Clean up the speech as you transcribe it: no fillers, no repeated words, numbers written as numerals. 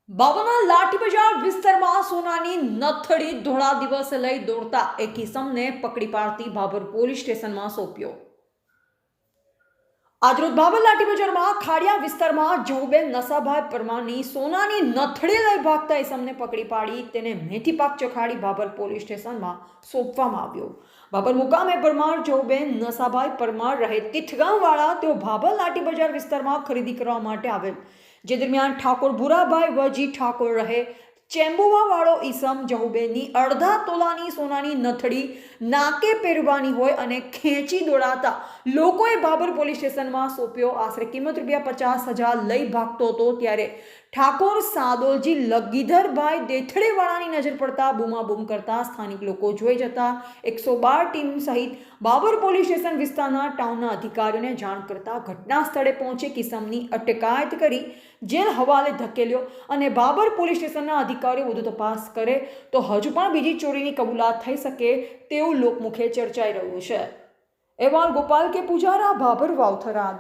બાબરના લાઠી બજાર વિસ્તારમાં સોનાની નથડી ધોળા દિવસે લઈ દોડતા એક ઇસમને પકડી પાડતી ભાભર પોલીસ સ્ટેશનમાં સોંપ્યો। આજરોજ ભાભર લાઠી બજારમાં ખાડિયા વિસ્તારમાં જહુબેન નસાભાઈ પરમારની સોનાની નથડી લઈ ભાગતા ઇસમને પકડી પાડી તેને મેથી પાક ચખાડી ભાભર પોલીસ સ્ટેશનમાં સોંપવામાં આવ્યો। ભાભર મુકામે પરમાર જહુબેન નસાભાઈ પરમાર રહે તીથગામવાળા તેઓ ભાભર લાઠી બજાર વિસ્તારમાં ખરીદી કરવા માટે આવેલ, જે દરમિયાન ઠાકોર ભૂરાભાઈ વજી ઠાકોર રહે ચેમ્બુવાવાળો ઈસમ જહુબેનની અડધા તોલાની સોનાની નથડી નાકે પહેરવાની હોય અને ખેંચી દોડાતા લોકોએ ભાભર પોલીસ સ્ટેશનમાં સોંપ્યો। આશરે કિંમત ₹50,000 લઈ ભાગતો હતો ત્યારે ઠાકોર સાદોલજી લગીધરભાઈ દેથડેવાળાની નજર પડતા બૂમાબૂમ કરતા સ્થાનિક લોકો જોઈ જતા 112 ટીમ સહિત ભાભર પોલીસ સ્ટેશન વિસ્તારના ટાઉનના અધિકારીઓને જાણ કરતા ઘટના સ્થળે પહોંચી કિસમની અટકાયત કરી જેલ હવાલે ધકેલ્યો અને ભાભર પોલીસ સ્ટેશનના અધિકારીઓ વધુ તપાસ કરે તો હજુ પણ બીજી ચોરીની કબૂલાત થઈ શકે તેવું લોકમુખે ચર્ચાઈ રહ્યું છે। અહેવાલ ગોપાલ કે પૂજારા, ભાભર વાવથરાદ।